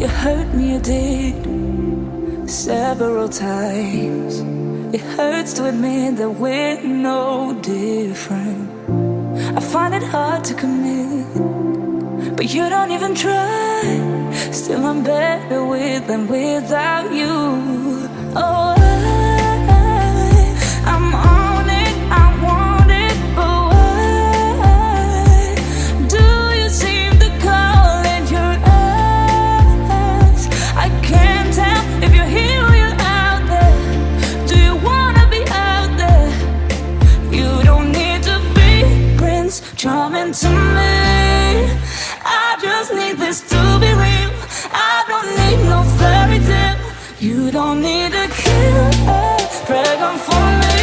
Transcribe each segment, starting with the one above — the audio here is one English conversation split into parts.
You hurt me, you did, several times. It hurts to admit that we're no different. I find it hard to commit, but you don't even try. Still I'm better with than without you. Oh, I'm on it, I want it, but why do you seem to call in your eyes? I can't tell if you're here or you're out there. Do you wanna be out there? You don't need to be Prince Charming to me. I just need this to be real. I don't need no fairy tale. You don't need a killer pregnant for me.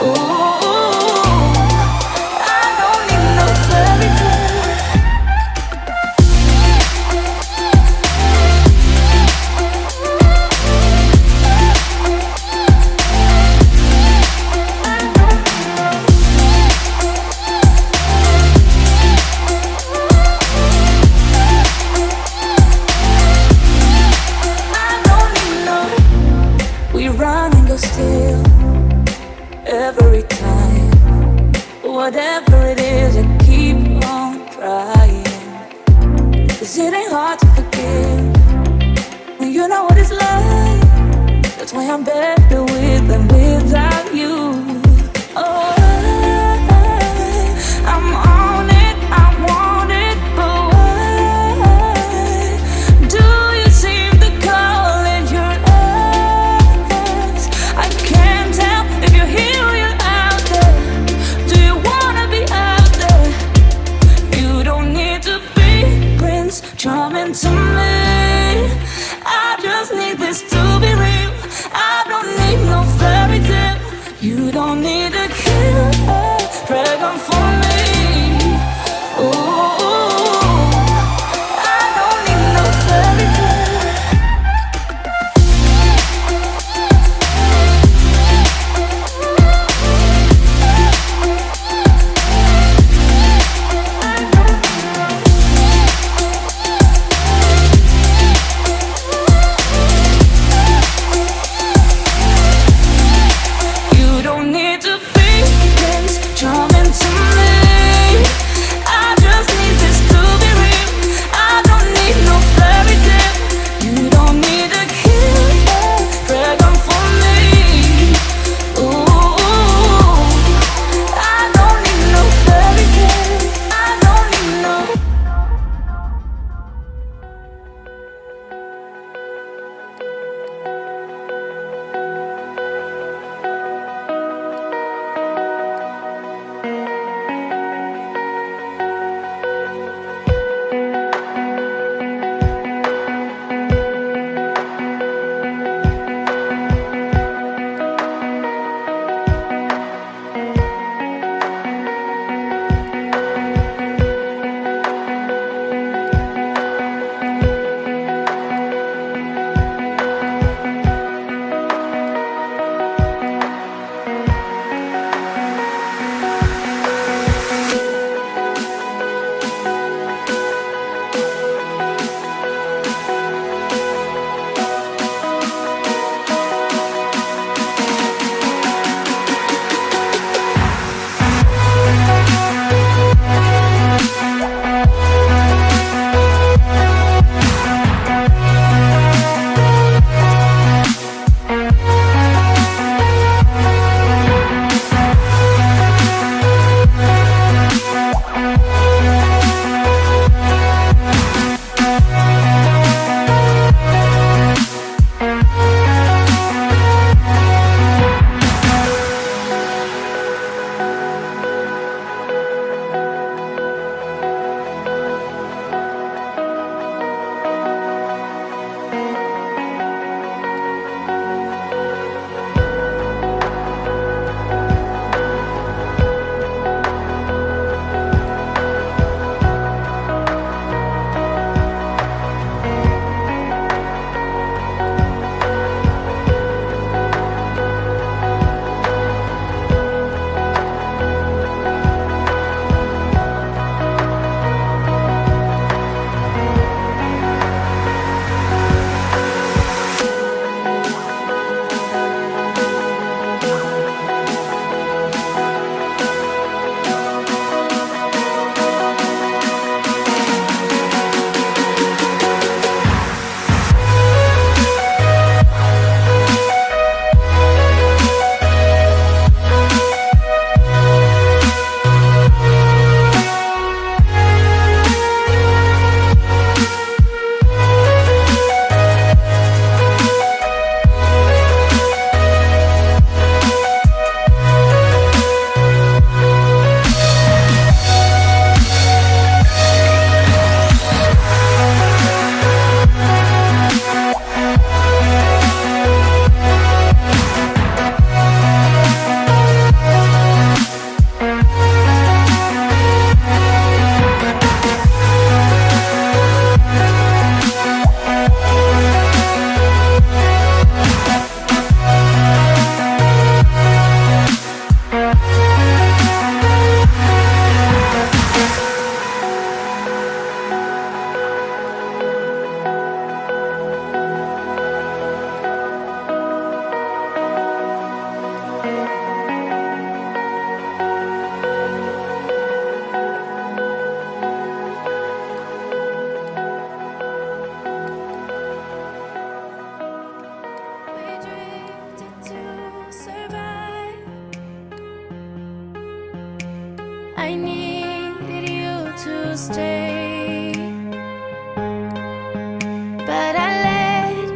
Ooh, I don't need no fairy tale. Still, every time, whatever it is, I keep on trying. 'Cause it ain't hard to forgive when you know what it's like. That's why I'm better with than without you. Oh, I'm on it, I want it, but why do you seem to call in your eyes? I can't tell if you're here or you're out there. Do you wanna be out there? You don't need to be Prince Charming to me. I just need this to be real. I don't need no fairy tale. You don't need a killer pregnant for me. Ooh, I don't need no fairy tale. You don't need to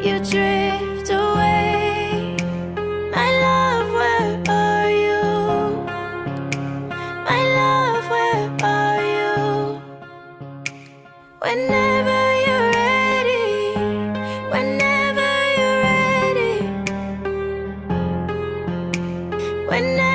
you drift away. My love, where are you? My love, where are you? Whenever you're ready, whenever you're ready, whenever